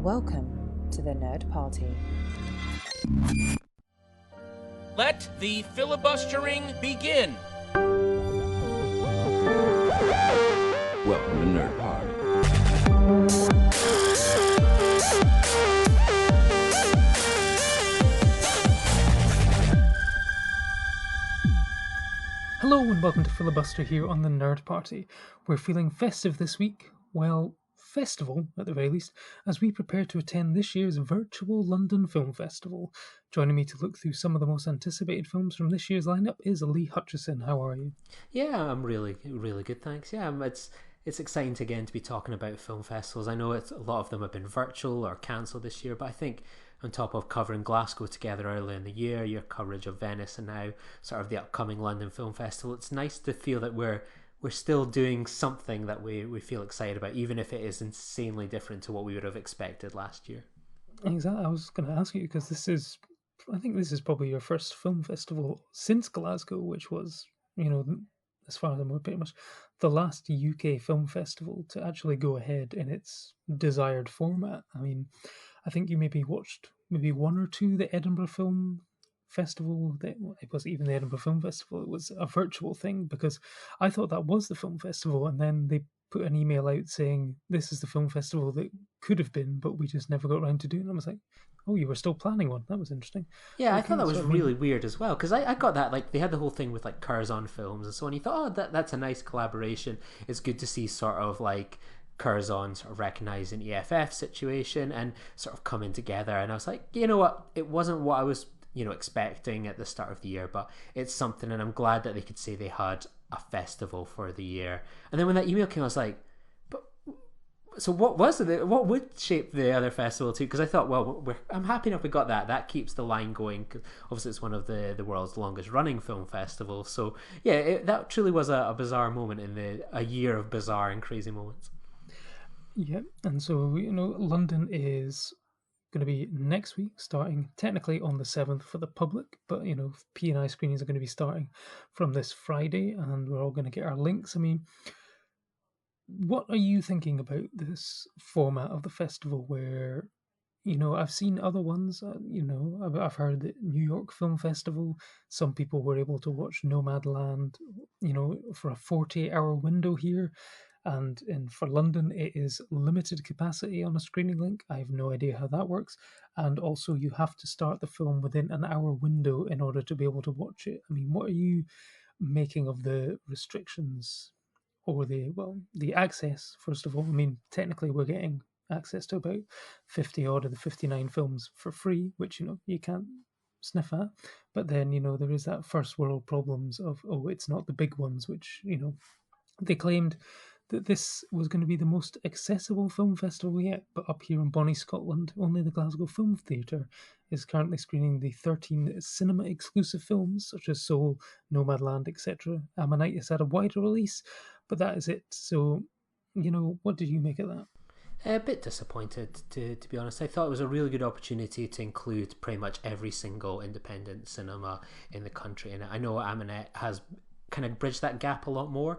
Welcome to the Nerd Party. Let the filibustering begin. Welcome to Nerd Party. Hello and welcome to Filibuster here on the Nerd Party. We're feeling festive this week, well, festival at the very least, as we prepare to attend this year's virtual London Film Festival. Joining me to look through some of the most anticipated films from this year's lineup is Lee Hutchison. How are you? Yeah, I'm really good, thanks. Yeah, it's exciting again to be talking about film festivals. I know a lot of them have been virtual or cancelled this year, but I think on top of covering Glasgow together earlier in the year, your coverage of Venice, and now sort of the upcoming London Film Festival, it's nice to feel that we're still doing something that we feel excited about, even if it is insanely different to what we would have expected last year. Exactly. I was going to ask you because I think this is probably your first film festival since Glasgow, which was, as far as I'm aware, pretty much the last UK film festival to actually go ahead in its desired format. I mean, I think you maybe watched one or two the Edinburgh Film Festival. It wasn't even the Edinburgh Film Festival, it was a virtual thing, because I thought that was the film festival, and then they put an email out saying this is the film festival that could have been, but we just never got around to doing it. And I was like, oh, you were still planning one. That was interesting. Yeah, okay, I thought that was really weird as well, because I got that, like, they had the whole thing with like Curzon Films and so on. You thought, oh, that's a nice collaboration. It's good to see sort of like Curzon sort of recognising EFF situation and sort of coming together. And I was like, you know what, it wasn't what I was expecting at the start of the year, but it's something, and I'm glad that they could say they had a festival for the year. And then when that email came, I was like, but so what was it? What would shape the other festival too? Because I thought, well, I'm happy enough we got that. That keeps the line going, because obviously it's one of the world's longest running film festivals. So yeah, that truly was a bizarre moment in a year of bizarre and crazy moments. Yeah, and so London is going to be next week, starting technically on the 7th for the public, but P&I screenings are going to be starting from this Friday, and we're all going to get our links. I mean, what are you thinking about this format of the festival where I've seen other ones, I've heard that New York Film Festival, some people were able to watch Nomadland for a 48-hour window here. And for London, it is limited capacity on a screening link. I have no idea how that works. And also, you have to start the film within an hour window in order to be able to watch it. I mean, what are you making of the restrictions or the access, first of all? I mean, technically, we're getting access to about 50 odd of the 59 films for free, which, you can't sniff at. But then, there is that first world problems of, it's not the big ones, which, they claimed that this was going to be the most accessible film festival yet, but up here in Bonnie, Scotland, only the Glasgow Film Theatre is currently screening the 13 cinema-exclusive films, such as Soul, Nomadland, etc. Ammonitis had a wider release, but that is it. So, what did you make of that? A bit disappointed, to be honest. I thought it was a really good opportunity to include pretty much every single independent cinema in the country, and I know Ammonite has kind of bridge that gap a lot more.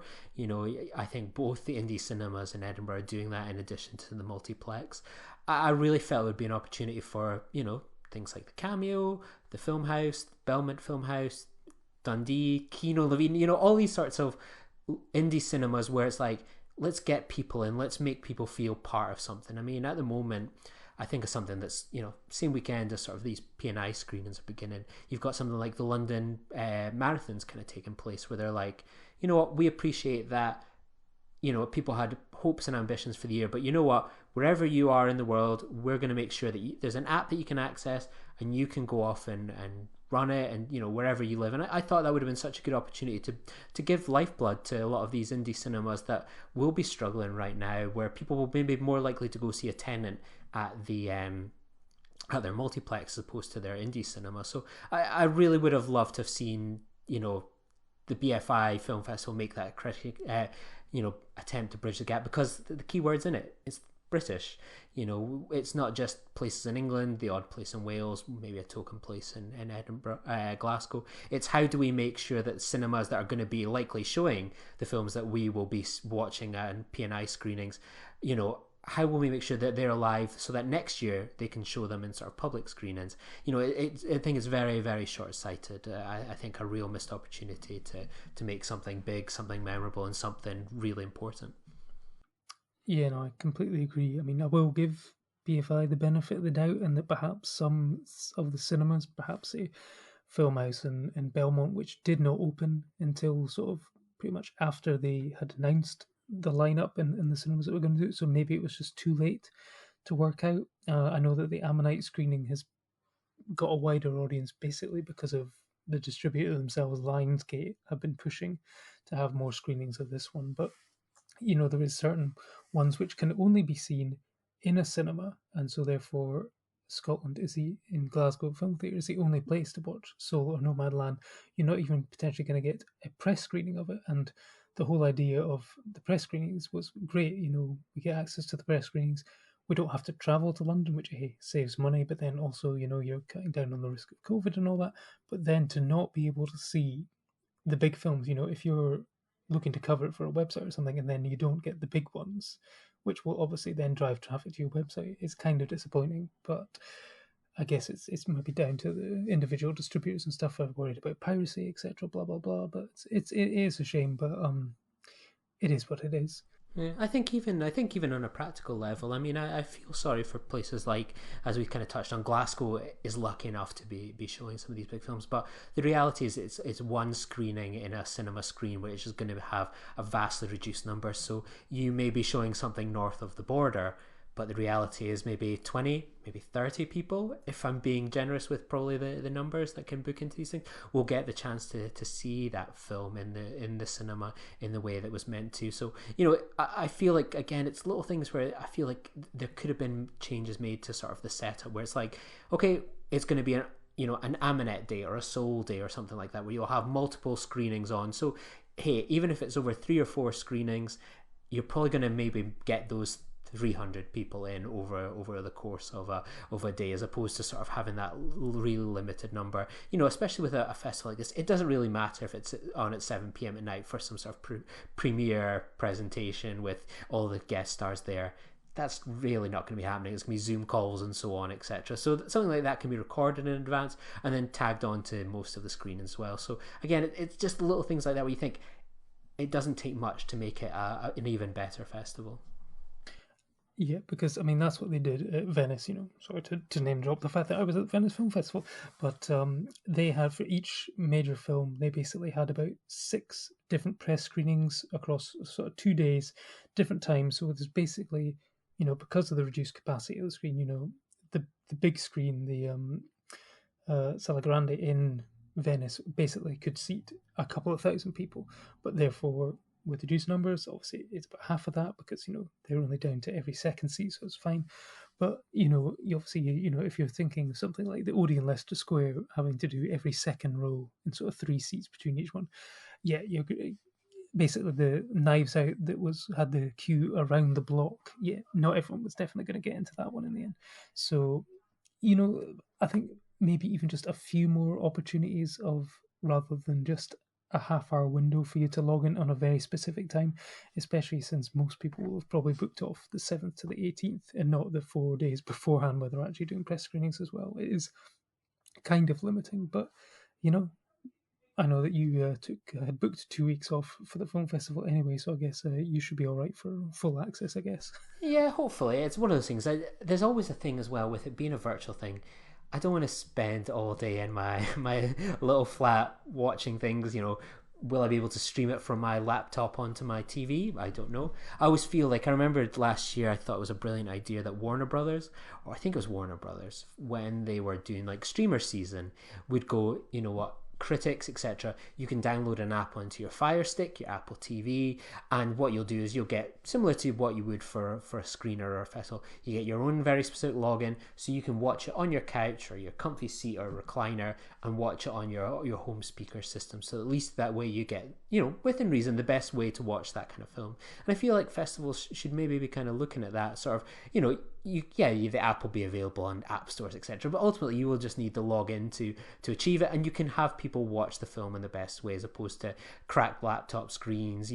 I think both the indie cinemas in Edinburgh are doing that in addition to the multiplex. I really felt it would be an opportunity for things like the Cameo, the Film House, Belmont Film House, Dundee, Kino Levine, all these sorts of indie cinemas where it's like, let's get people in, let's make people feel part of something. I mean, at the moment, I think of something that's, same weekend as sort of these P&I screenings are beginning. You've got something like the London marathons kind of taking place, where they're like, you know what, we appreciate that, people had hopes and ambitions for the year, but you know what, wherever you are in the world, we're going to make sure that there's an app that you can access and you can go off and run it, and wherever you live. And I thought that would have been such a good opportunity to give lifeblood to a lot of these indie cinemas that will be struggling right now, where people will maybe be more likely to go see a Tenant at at their multiplex as opposed to their indie cinema. So I really would have loved to have seen the BFI Film Festival make that attempt to bridge the gap, because the key words in it is British. It's not just places in England, the odd place in Wales, maybe a token place in Edinburgh, Glasgow. It's how do we make sure that cinemas that are going to be likely showing the films that we will be watching in P&I screenings, how will we make sure that they're alive so that next year they can show them in sort of public screenings? I think it's very, very short-sighted. I think a real missed opportunity to make something big, something memorable, and something really important. Yeah, no, I completely agree. I mean, I will give BFI the benefit of the doubt, and that perhaps some of the cinemas, perhaps a Filmhouse in Belmont, which did not open until sort of pretty much after they had announced the lineup in the cinemas that were going to do it, so maybe it was just too late to work out. I know that the Ammonite screening has got a wider audience basically because of the distributor themselves. Lionsgate have been pushing to have more screenings of this one, but there is certain ones which can only be seen in a cinema, and so therefore Scotland in Glasgow Film Theatre is the only place to watch Soul or Nomadland. You're not even potentially going to get a press screening of it, and the whole idea of the press screenings was great. We get access to the press screenings. We don't have to travel to London, which saves money, but then also, you're cutting down on the risk of COVID and all that. But then to not be able to see the big films, if you're looking to cover it for a website or something, and then you don't get the big ones, which will obviously then drive traffic to your website, is kind of disappointing. But I guess it's maybe down to the individual distributors and stuff are worried about piracy, etc. Blah blah blah. But it is a shame, but it is what it is. Yeah, I think even on a practical level, I mean, I feel sorry for places like, as we kind of touched on, Glasgow is lucky enough to be showing some of these big films, but the reality is it's one screening in a cinema screen, which is going to have a vastly reduced number. So you may be showing something north of the border, but the reality is maybe 20, maybe 30 people, if I'm being generous with probably the numbers that can book into these things, will get the chance to see that film in the cinema in the way that was meant to. So, I feel like, again, it's little things where I feel like there could have been changes made to sort of the setup, where it's like, okay, it's going to be an Ammonette day or a Soul day or something like that, where you'll have multiple screenings on. So, hey, even if it's over 3 or 4 screenings, you're probably going to maybe get those 300 people in over the course of a day, as opposed to sort of having that really limited number. Especially with a festival like this, it doesn't really matter if it's on at 7 p.m. at night for some sort of premiere presentation with all the guest stars there. That's really not going to be happening. It's going to be Zoom calls and so on, etc. So something like that can be recorded in advance and then tagged onto most of the screen as well. So again, it's just little things like that where you think it doesn't take much to make it an even better festival. Yeah, because I mean that's what they did at Venice. Sorry to name drop the fact that I was at the Venice Film Festival, but they had, for each major film, they basically had about 6 different press screenings across sort of 2 days, different times. So there's basically, because of the reduced capacity of the screen, the big screen, the Sala Grande in Venice, basically could seat a couple of thousand people, but therefore, with reduced numbers, obviously it's about half of that, because they're only down to every second seat, so it's fine. But you obviously if you're thinking of something like the Odeon Leicester Square having to do every second row and sort of 3 seats between each one, you're basically the Knives Out that had the queue around the block. Not everyone was definitely going to get into that one in the end. So I think maybe even just a few more opportunities rather than just a half-hour window for you to log in on a very specific time, especially since most people will have probably booked off the 7th to the 18th and not the 4 days beforehand where they're actually doing press screenings as well. It is kind of limiting, but I know that you had booked 2 weeks off for the film festival anyway, so I guess you should be all right for full access, I guess. Yeah, hopefully. It's one of those things. There's always a thing as well with it being a virtual thing. I don't want to spend all day in my little flat watching things. Will I be able to stream it from my laptop onto my TV? I don't know. I always feel like, I remember last year I thought it was a brilliant idea that Warner Brothers, or I think it was Warner Brothers, when they were doing like streamer season, would go, critics, etc., you can download an app onto your Fire Stick, your Apple TV, and what you'll do is you'll get, similar to what you would for a screener or a festival, you get your own very specific login, so you can watch it on your couch or your comfy seat or recliner and watch it on your home speaker system. So at least that way you get, within reason, the best way to watch that kind of film. And I feel like festivals should maybe be kind of looking at that sort of, the app will be available on app stores, etc. But ultimately, you will just need to log in to achieve it, and you can have people watch the film in the best way, as opposed to cracked laptop screens,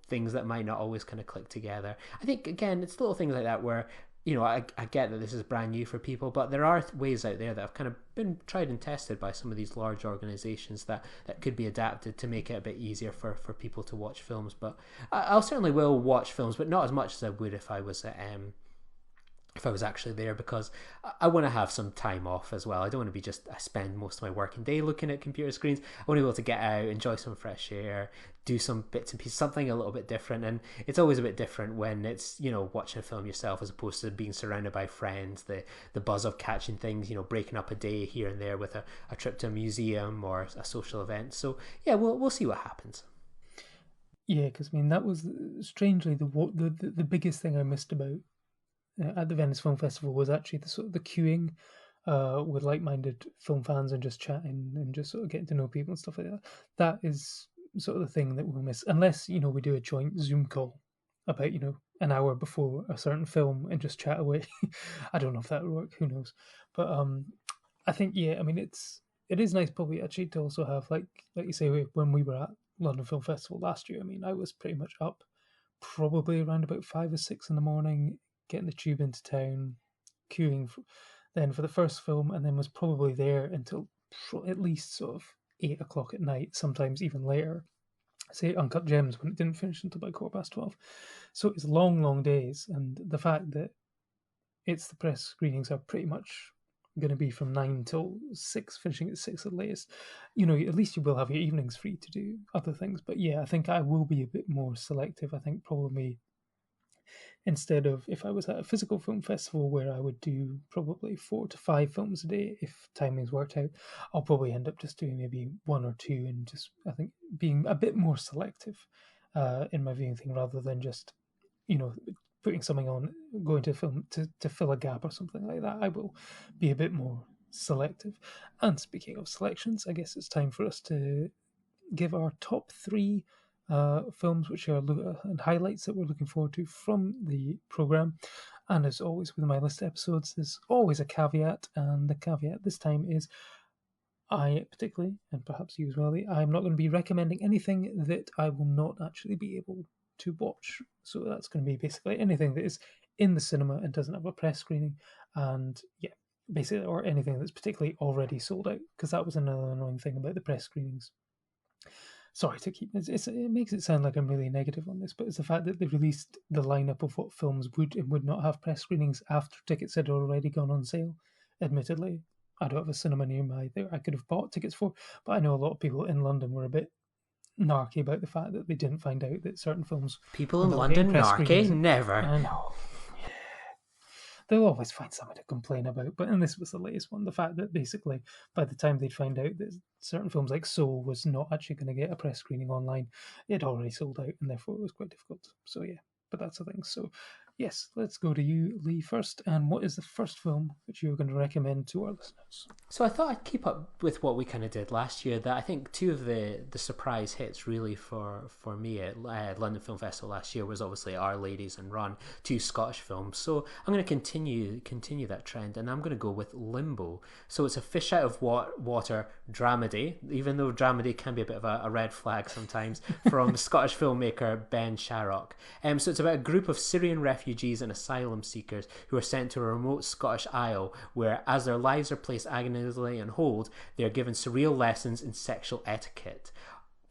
things that might not always kind of click together. I think, again, it's little things like that where, I get that this is brand new for people, but there are ways out there that have kind of been tried and tested by some of these large organizations that could be adapted to make it a bit easier for people to watch films. But I'll certainly will watch films, but not as much as I would if I was actually there, because I want to have some time off as well. I don't want to be I spend most of my working day looking at computer screens. I want to be able to get out, enjoy some fresh air, do some bits and pieces, something a little bit different. And it's always a bit different when it's, watching a film yourself as opposed to being surrounded by friends, the buzz of catching things, breaking up a day here and there with a trip to a museum or a social event. So yeah, we'll see what happens. Yeah, because that was strangely the biggest thing I missed about at the Venice Film Festival was actually the queuing with like-minded film fans and just chatting and just sort of getting to know people and stuff like that. That is sort of the thing that we'll miss, unless we do a joint Zoom call about an hour before a certain film and just chat away. I don't know if that would work. Who knows? But I think it is nice probably actually to also have like you say, when we were at London Film Festival last year. I was pretty much up probably around about 5 or 6 in the morning, getting the tube into town, queuing then for the first film, and then was probably there until at least sort of 8 o'clock at night, sometimes even later. Say Uncut Gems, when it didn't finish until about 12:15. So it's long days, and the fact that it's the press screenings are pretty much going to be from 9 till 6, finishing at 6 at latest. At least you will have your evenings free to do other things. But yeah, I think I will be a bit more selective. I think probably, instead of if I was at a physical film festival where I would do probably 4 to 5 films a day, if timings worked out, I'll probably end up just doing maybe 1 or 2, and just, I think, being a bit more selective in my viewing thing, rather than just, putting something on, going to film to fill a gap or something like that. I will be a bit more selective. And speaking of selections, I guess it's time for us to give our top 3 films which are and highlights that we're looking forward to from the programme. And as always with my list of episodes, there's always a caveat, and the caveat this time is I particularly, and perhaps you as well, I'm not going to be recommending anything that I will not actually be able to watch. So that's going to be basically anything that is in the cinema and doesn't have a press screening, and yeah, basically, or anything that's particularly already sold out, because that was another annoying thing about the press screenings. Sorry to keep it makes it sound like I'm really negative on this, but it's the fact that they released the lineup of what films would and would not have press screenings after tickets had already gone on sale. Admittedly, I don't have a cinema nearby that I could have bought tickets for, but I know a lot of people in London were a bit narky about the fact that they didn't find out that certain films. People in London narky? Never. I know. They'll always find something to complain about, but and this was the latest one. The fact that basically by the time they'd find out that certain films like Soul was not actually going to get a press screening online, it already sold out, and therefore it was quite difficult. So yeah, but that's the thing. So yes, let's go to you, Lee, first. And what is the first film which you're going to recommend to our listeners? So I thought I'd keep up with what we kind of did last year. That I think 2 of the surprise hits really for me at London Film Festival last year was obviously Our Ladies and Run, 2 Scottish films. So I'm going to continue that trend, and I'm going to go with Limbo. So it's a fish out of water dramedy, even though dramedy can be a bit of a red flag sometimes, from Scottish filmmaker Ben Sharrock. So it's about a group of Syrian refugees and asylum seekers who are sent to a remote Scottish isle where, as their lives are placed agonizingly on hold, they are given surreal lessons in sexual etiquette.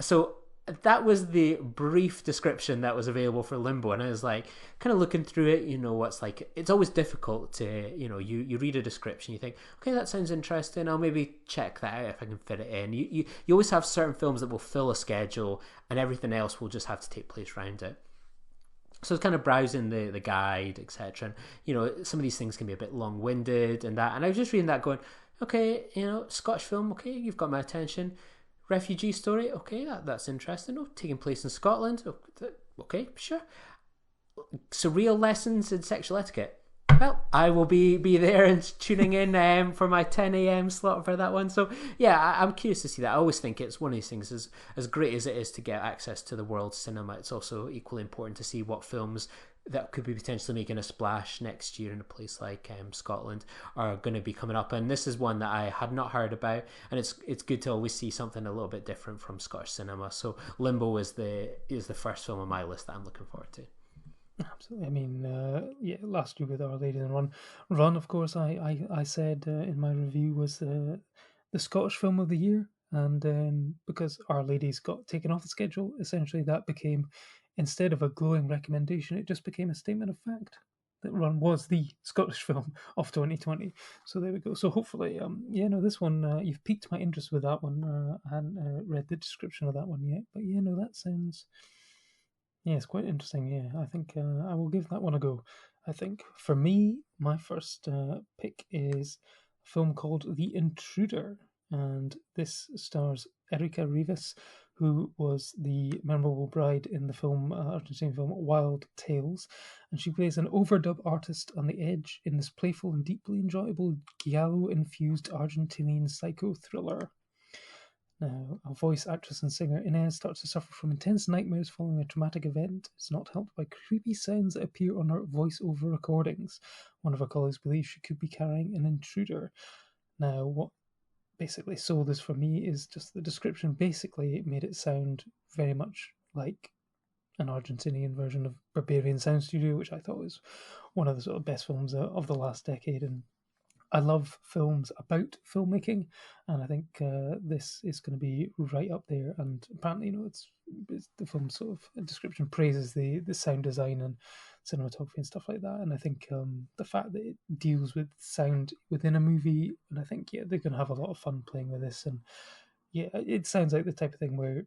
So that was the brief description that was available for Limbo, and I was like, kind of looking through it, what's like, it's always difficult to, you read a description, you think, okay, that sounds interesting, I'll maybe check that out if I can fit it in. You always have certain films that will fill a schedule, and everything else will just have to take place around it. So I was kind of browsing the guide, etc. And, some of these things can be a bit long-winded and that. And I was just reading that going, okay, Scottish film, okay, you've got my attention. Refugee story, okay, that's interesting. Oh, taking place in Scotland, okay, sure. Surreal lessons in sexual etiquette. Well, I will be there and tuning in for my 10 a.m. slot for that one. So, yeah, I'm curious to see that. I always think it's one of these things, as great as it is to get access to the world's cinema, it's also equally important to see what films that could be potentially making a splash next year in a place like Scotland are going to be coming up, and this is one that I had not heard about, and it's good to always see something a little bit different from Scottish cinema. So Limbo is the first film on my list that I'm looking forward to. Absolutely. I mean, last year with Our Lady and Run, of course, I said in my review was the Scottish film of the year, and because Our Lady's got taken off the schedule, essentially that became, instead of a glowing recommendation, it just became a statement of fact that Run was the Scottish film of 2020. So there we go. So hopefully, this one, you've piqued my interest with that one. I hadn't read the description of that one yet, but that sounds... Yeah, it's quite interesting. Yeah, I think I will give that one a go. I think for me, my first pick is a film called The Intruder, and this stars Erika Rivas, who was the memorable bride in the film Argentine film Wild Tales, and she plays an overdub artist on the edge in this playful and deeply enjoyable giallo-infused Argentinian psycho thriller. Now, a voice actress and singer, Inez starts to suffer from intense nightmares following a traumatic event. It's not helped by creepy sounds that appear on her voice-over recordings. One of her colleagues believes she could be carrying an intruder. Now, what basically sold this for me is just the description. Basically, it made it sound very much like an Argentinian version of Barbarian Sound Studio, which I thought was one of the sort of best films of the last decade, and I love films about filmmaking, and I think this is going to be right up there. And apparently, it's the film's sort of description praises the sound design and cinematography and stuff like that. And I think the fact that it deals with sound within a movie, and I think they're going to have a lot of fun playing with this. And it sounds like the type of thing where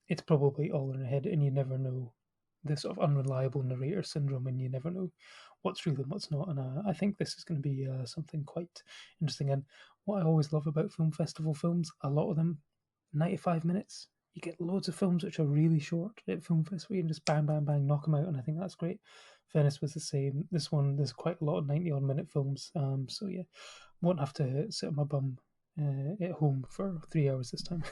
it's probably all in your head, and you never know, the sort of unreliable narrator syndrome, and you never know what's real and what's not. And I think this is going to be something quite interesting. And what I always love about film festival films, a lot of them, 95 minutes. You get loads of films which are really short at film festival. You can just bang, bang, bang, knock them out, and I think that's great. Venice was the same. This one, there's quite a lot of 90-odd minute films. So won't have to sit on my bum at home for 3 hours this time.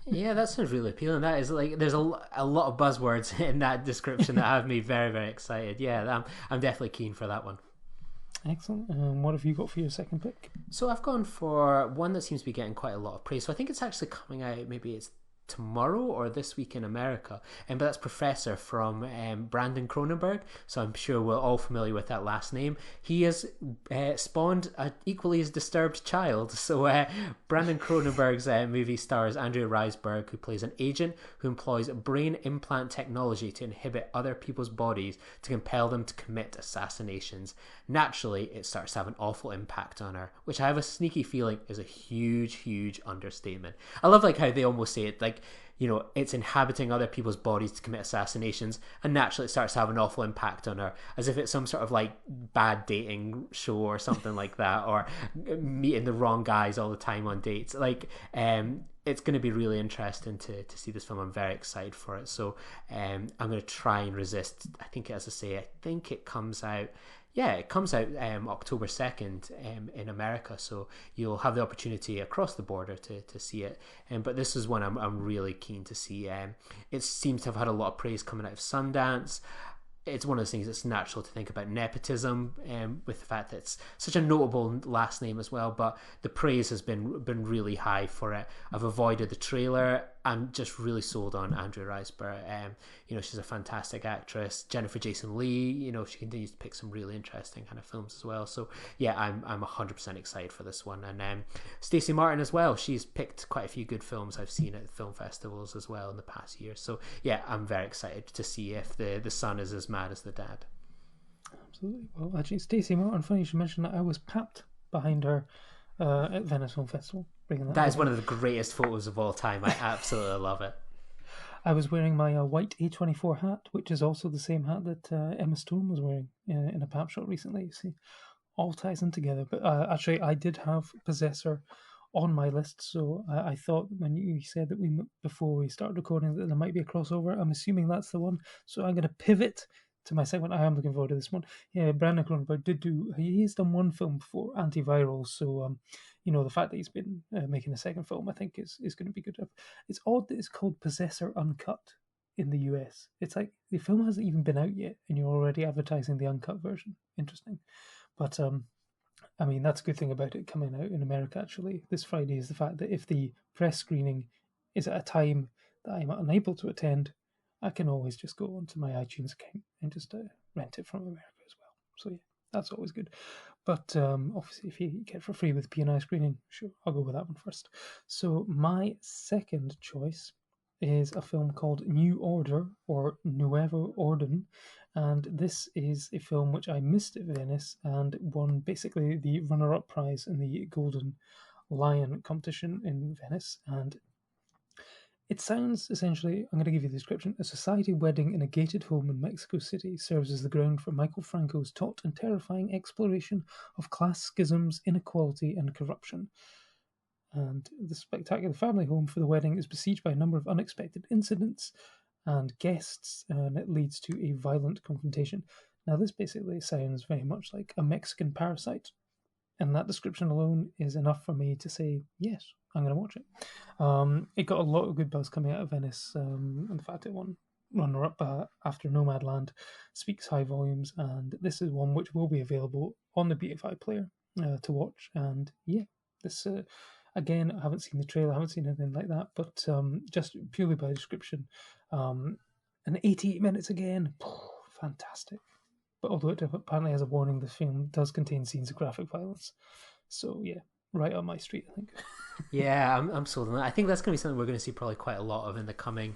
Yeah, that sounds really appealing. That is there's a lot of buzzwords in that description that have me very, very excited. Yeah, I'm definitely keen for that one. Excellent. What have you got for your second pick? So I've gone for one that seems to be getting quite a lot of praise. So I think it's actually coming out, maybe it's tomorrow or this week in America, but that's Professor from Brandon Cronenberg, so I'm sure we're all familiar with that last name. He has spawned an equally as disturbed child. So Brandon Cronenberg's movie stars Andrea Riseborough, who plays an agent who employs brain implant technology to inhibit other people's bodies to compel them to commit assassinations. Naturally, it starts to have an awful impact on her, which I have a sneaky feeling is a huge understatement. I love how they almost say it it's inhabiting other people's bodies to commit assassinations, and naturally it starts to have an awful impact on her, as if it's some sort of bad dating show or something like that, or meeting the wrong guys all the time on dates. It's going to be really interesting to see this film. I'm very excited for it, so I'm going to try and resist. I think it comes out. Yeah, it comes out October 2nd in America, so you'll have the opportunity across the border to see it. But this is one I'm really keen to see. It seems to have had a lot of praise coming out of Sundance. It's one of those things that's natural to think about nepotism, with the fact that it's such a notable last name as well. But the praise has been really high for it. I've avoided the trailer. I'm just really sold on Andrea Riseborough. She's a fantastic actress. Jennifer Jason Leigh, she continues to pick some really interesting kind of films as well. So yeah, I'm 100% excited for this one. And Stacey Martin as well. She's picked quite a few good films I've seen at film festivals as well in the past year. So yeah, I'm very excited to see if the son is as mad as the dad. Absolutely. Well, actually, Stacey Martin, funny you should mention that. I was papped behind her at Venice Film Festival. That is one of the greatest photos of all time. I absolutely love it. I was wearing my white A24 hat, which is also the same hat that Emma Stone was wearing in a pap shot recently. You see, all ties in together. But actually, I did have Possessor on my list, so I thought when you said that before we started recording that there might be a crossover, I'm assuming that's the one. So I'm going to pivot to my segment. I am looking forward to this one. Yeah, Brandon Cronenberg he's done one film before, Antiviral, so the fact that he's been making a second film, I think is going to be good. It's odd that it's called Possessor Uncut in the US. It's like the film hasn't even been out yet, and you're already advertising the uncut version. Interesting, but I mean, that's a good thing about it coming out in America. Actually, this Friday is the fact that if the press screening is at a time that I'm unable to attend, I can always just go onto my iTunes account and just rent it from America as well. So yeah, that's always good. But obviously, if you get it for free with P&I screening, sure, I'll go with that one first. So my second choice is a film called New Order, or Nuevo Orden, and this is a film which I missed at Venice and won basically the runner-up prize in the Golden Lion competition in Venice. And it sounds essentially, I'm going to give you the description: a society wedding in a gated home in Mexico City serves as the ground for Michael Franco's taut and terrifying exploration of class schisms, inequality, and corruption. And the spectacular family home for the wedding is besieged by a number of unexpected incidents and guests, and it leads to a violent confrontation. Now, this basically sounds very much like a Mexican Parasite, and that description alone is enough for me to say, yes, I'm going to watch it. It got a lot of good buzz coming out of Venice. In fact, it won runner-up after Nomadland, speaks high volumes, and this is one which will be available on the BFI player to watch. And yeah, this... Again, I haven't seen the trailer, I haven't seen anything like that, but just purely by description, and 88 minutes again, fantastic. But although it apparently has a warning, this film does contain scenes of graphic violence. So yeah, right up my street, I think. Yeah, I'm sold on that. I think that's going to be something we're going to see probably quite a lot of in the coming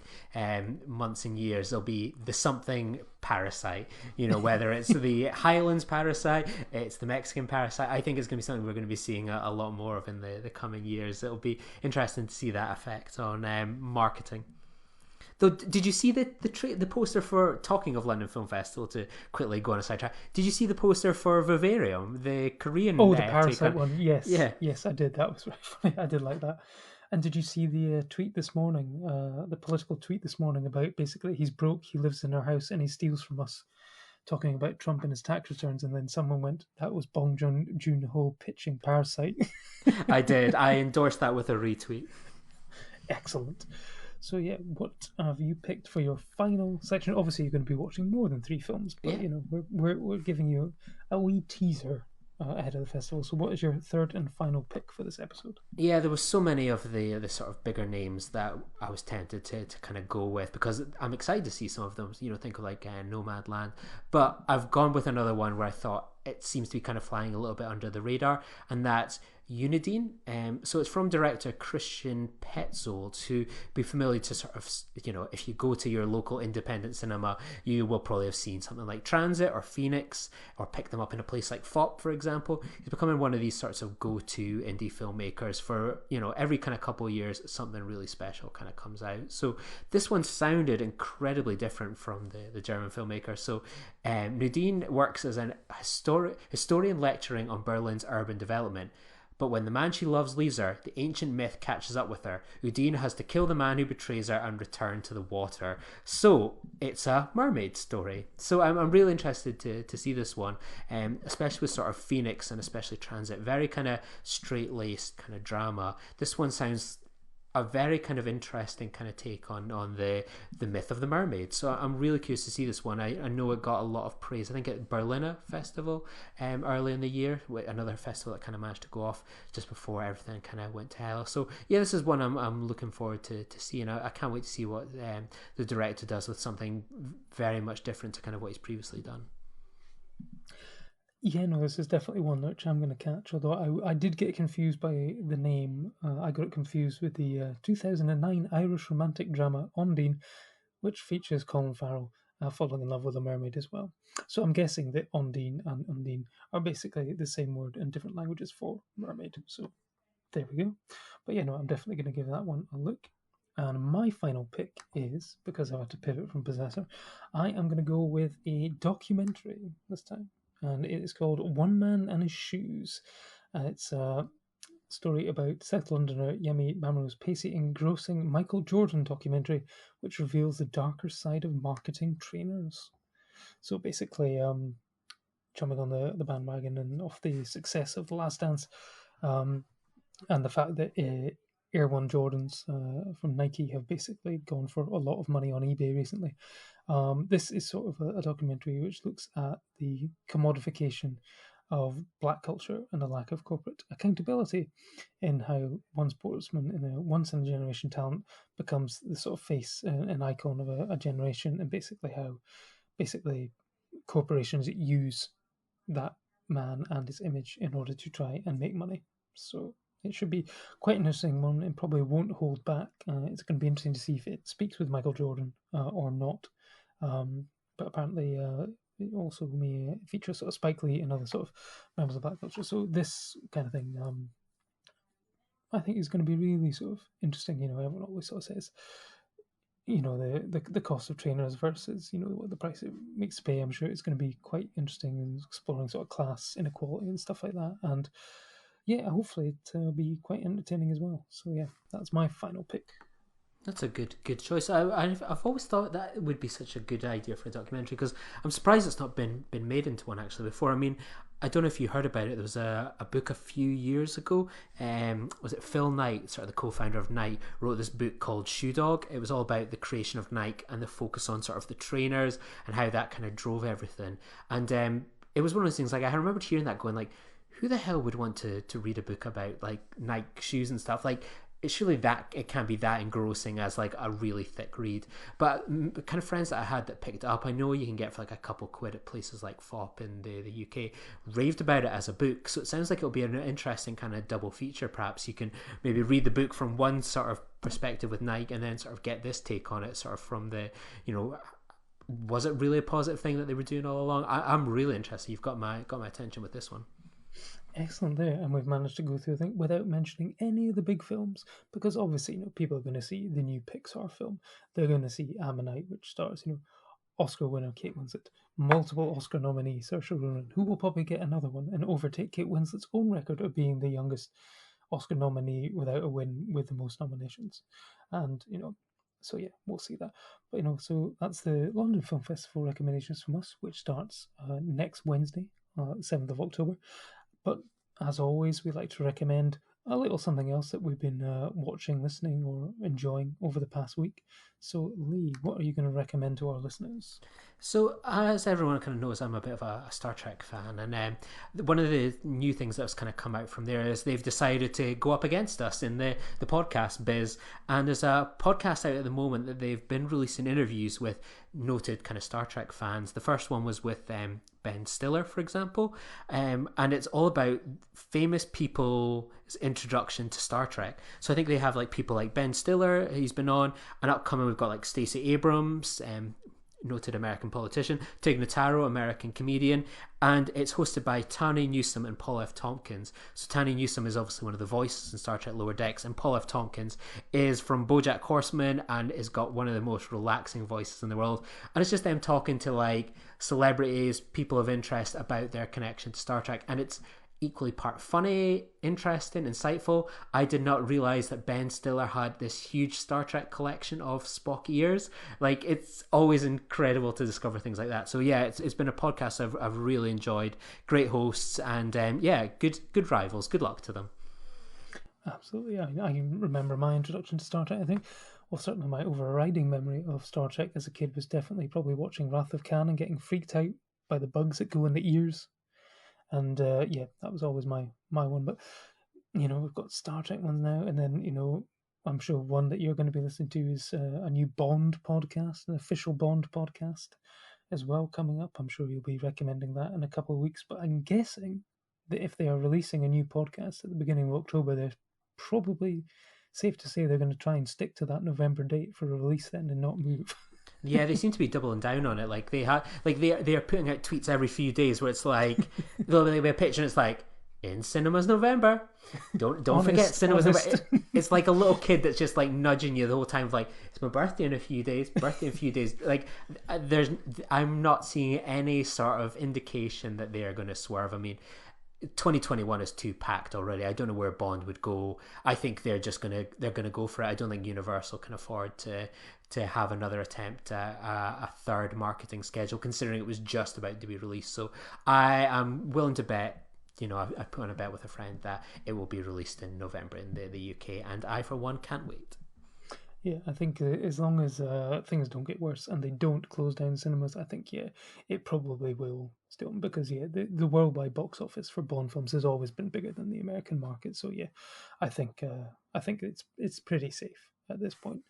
months and years. There'll be the something Parasite, whether it's the Highlands Parasite, it's the Mexican Parasite. I think it's going to be something we're going to be seeing a lot more of in the coming years. It'll be interesting to see that effect on marketing. Though, did you see the poster for, talking of London Film Festival, to quickly go on a sidetrack, did you see the poster for Vivarium, the Korean... Oh, the Parasite one, yes. Yeah. Yes, I did. That was very funny. I did like that. And did you see the tweet this morning, the political tweet this morning about basically he's broke, he lives in our house, and he steals from us, talking about Trump and his tax returns, and then someone went, that was Bong Joon-ho pitching Parasite. I did. I endorsed that with a retweet. Excellent. So yeah, what have you picked for your final section? Obviously, you're going to be watching more than 3 films, but yeah, we're giving you a wee teaser ahead of the festival. So, what is your third and final pick for this episode? Yeah, there was so many of the sort of bigger names that I was tempted to kind of go with, because I'm excited to see some of them. Think of like Nomadland, but I've gone with another one where I thought it seems to be kind of flying a little bit under the radar, and that's Unidine. So it's from director Christian Petzold, who be familiar to sort of, if you go to your local independent cinema, you will probably have seen something like Transit or Phoenix, or pick them up in a place like FOP, for example. He's becoming one of these sorts of go-to indie filmmakers for, every kind of couple of years, something really special kind of comes out. So this one sounded incredibly different from the German filmmaker. So Unidine works as an historian lecturing on Berlin's urban development. But when the man she loves leaves her, the ancient myth catches up with her. Udine has to kill the man who betrays her and return to the water. So it's a mermaid story. So I'm really interested to see this one, especially with sort of Phoenix and especially Transit. Very kind of straight-laced kind of drama. This one sounds a very kind of interesting kind of take on the myth of the mermaid. So I'm really curious to see this one. I know it got a lot of praise. I think at Berliner Festival early in the year, another festival that kind of managed to go off just before everything kind of went to hell. So yeah, this is one I'm looking forward to seeing. I can't wait to see what the director does with something very much different to kind of what he's previously done. Yeah, no, this is definitely one which I'm going to catch, although I did get confused by the name. I got confused with the 2009 Irish romantic drama Ondine, which features Colin Farrell falling in love with a mermaid as well. So I'm guessing that Ondine and Undine are basically the same word in different languages for mermaid. So there we go. But yeah, no, I'm definitely going to give that one a look. And my final pick is, because I had to pivot from Possessor, I am going to go with a documentary this time. And it is called One Man and His Shoes. And it's a story about South Londoner Yemi Bamrose Pacey engrossing Michael Jordan documentary, which reveals the darker side of marketing trainers. So basically, jumping on the bandwagon and off the success of The Last Dance, and the fact that Air One Jordans from Nike have basically gone for a lot of money on eBay recently. This is sort of a documentary which looks at the commodification of black culture and the lack of corporate accountability in how one sportsman in a once in a generation talent becomes the sort of face and icon of a generation, and basically how corporations use that man and his image in order to try and make money. So it should be quite an interesting one and probably won't hold back. It's going to be interesting to see if it speaks with Michael Jordan or not. But apparently it also may feature sort of Spike Lee and other sort of members of black culture. So this kind of thing, I think is going to be really sort of interesting. Everyone always sort of says, the cost of trainers versus, what the price it makes to pay. I'm sure it's going to be quite interesting in exploring sort of class inequality and stuff like that. And yeah, hopefully it'll be quite entertaining as well. So yeah, that's my final pick. That's a good choice. I've always thought that would be such a good idea for a documentary, because I'm surprised it's not been made into one actually before. I mean, I don't know if you heard about it. There was a book a few years ago. Was it Phil Knight, sort of the co-founder of Nike, wrote this book called Shoe Dog. It was all about the creation of Nike and the focus on sort of the trainers and how that kind of drove everything. And it was one of those things, like, I remember hearing that going like, who the hell would want to read a book about like Nike shoes and stuff? Like, it's surely that it can't be that engrossing as like a really thick read. But the kind of friends that I had that picked it up, I know you can get for like a couple quid at places like FOP in the UK, raved about it as a book. So it sounds like it'll be an interesting kind of double feature. Perhaps you can maybe read the book from one sort of perspective with Nike and then sort of get this take on it sort of from the, was it really a positive thing that they were doing all along? I'm really interested. You've got my attention with this one. Excellent there, and we've managed to go through, I think, without mentioning any of the big films, because obviously, people are going to see the new Pixar film. They're going to see Ammonite, which stars, Oscar winner Kate Winslet, multiple Oscar nominee Saoirse Ronan, who will probably get another one and overtake Kate Winslet's own record of being the youngest Oscar nominee without a win with the most nominations. And, so yeah, we'll see that. But, so that's the London Film Festival recommendations from us, which starts next Wednesday, 7th of October. But as always, we like to recommend a little something else that we've been watching, listening, or enjoying over the past week. So, Lee, what are you going to recommend to our listeners? So, as everyone kind of knows, I'm a bit of a Star Trek fan, and one of the new things that's kind of come out from there is they've decided to go up against us in the podcast biz, and there's a podcast out at the moment that they've been releasing interviews with noted kind of Star Trek fans. The first one was with Ben Stiller, for example, and it's all about famous people's introduction to Star Trek. So I think they have like people like Ben Stiller, he's been on, and upcoming we've got like Stacey Abrams, noted American politician, Tig Notaro, American comedian, and it's hosted by Tawny Newsome and Paul F. Tompkins. So Tawny Newsome is obviously one of the voices in Star Trek Lower Decks, and Paul F. Tompkins is from BoJack Horseman and has got one of the most relaxing voices in the world. And it's just them talking to like celebrities, people of interest about their connection to Star Trek, and it's equally part funny, interesting, insightful. I did not realize that Ben Stiller had this huge Star Trek collection of Spock ears. Like, it's always incredible to discover things like that. So yeah, it's been a podcast I've really enjoyed. Great hosts, and good rivals. Good luck to them. Absolutely. I remember my introduction to Star Trek. I think, well, certainly my overriding memory of Star Trek as a kid was definitely probably watching Wrath of Khan and getting freaked out by the bugs that go in the ears. And that was always my one. But, we've got Star Trek ones now. And then, I'm sure one that you're going to be listening to is a new Bond podcast, an official Bond podcast as well coming up. I'm sure you'll be recommending that in a couple of weeks. But I'm guessing that if they are releasing a new podcast at the beginning of October, they're probably safe to say they're going to try and stick to that November date for a release then and not move. Yeah, they seem to be doubling down on it. Like they are putting out tweets every few days where it's like there'll be a picture and it's like, in cinemas November. Don't forget cinemas November. It's like a little kid that's just like nudging you the whole time. Like, it's my birthday in a few days. Like, I'm not seeing any sort of indication that they are going to swerve. I mean, 2021 is too packed already. I don't know where Bond would go. I think they're gonna go for it. I don't think Universal can afford to have another attempt at a third marketing schedule, considering it was just about to be released. So I am willing to bet I put on a bet with a friend that it will be released in November in the UK, and I, for one, can't wait. Yeah, I think as long as things don't get worse and they don't close down cinemas, I think, it probably will still, because, the worldwide box office for Bond films has always been bigger than the American market. So, I think it's pretty safe at this point.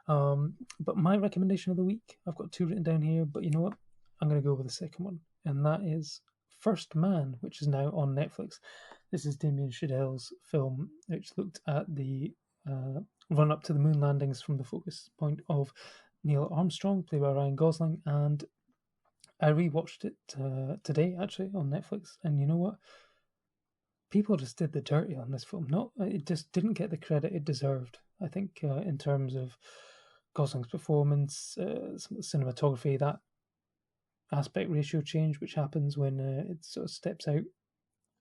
But my recommendation of the week, I've got 2 written down here, but you know what? I'm going to go with the second one, and that is First Man, which is now on Netflix. This is Damien Chazelle's film, which looked at the run up to the moon landings from the focus point of Neil Armstrong, played by Ryan Gosling, and I rewatched it today actually on Netflix, and you know what? People just did the dirty on this film. It just didn't get the credit it deserved. I think in terms of Gosling's performance, cinematography, that aspect ratio change which happens when it sort of steps out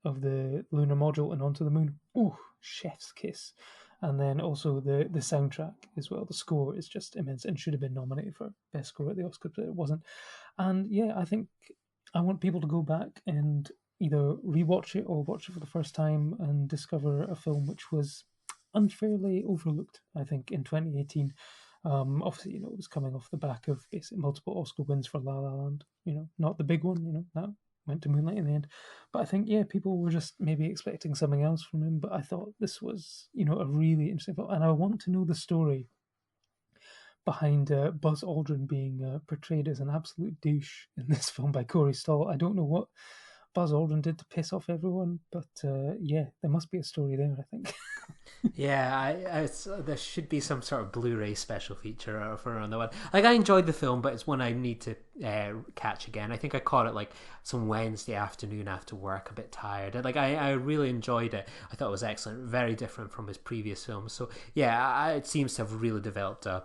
of the lunar module and onto the moon. Ooh, chef's kiss. And then also the soundtrack as well. The score is just immense and should have been nominated for Best Score at the Oscars, but it wasn't. And I think I want people to go back and either rewatch it or watch it for the first time and discover a film which was unfairly overlooked, I think, in 2018. Obviously, it was coming off the back of basically multiple Oscar wins for La La Land. Not the big one, that went to Moonlight in the end. But I think, people were just maybe expecting something else from him. But I thought this was, a really interesting film. And I want to know the story behind Buzz Aldrin being portrayed as an absolute douche in this film by Corey Stoll. I don't know what Buzz Aldrin did to piss off everyone, but there must be a story there, I think. There should be some sort of Blu-ray special feature for on the one. Like, I enjoyed the film, but it's one I need to catch again. I think I caught it like some Wednesday afternoon after work, a bit tired. I really enjoyed it. I thought it was excellent, very different from his previous films. So it seems to have really developed a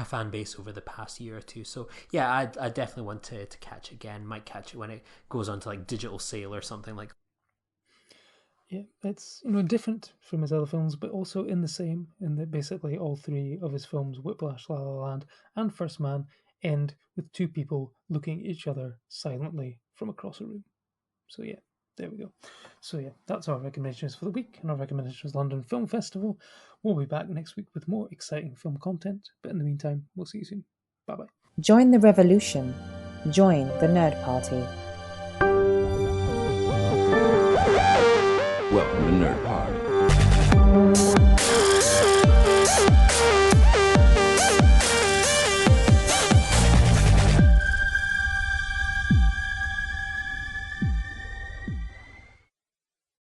fan base over the past year or two. So I definitely want to catch it again. Might catch it when it goes on to like digital sale or something like that. Yeah, it's different from his other films, but also in that basically all 3 of his films, Whiplash, La La Land, and First Man, end with 2 people looking at each other silently from across a room. So there we go. So that's our recommendations for the week, and our recommendations London Film Festival. We'll be back next week with more exciting film content, but in the meantime, we'll see you soon. Bye-bye. Join the revolution. Join the Nerd Party. Welcome to Nerd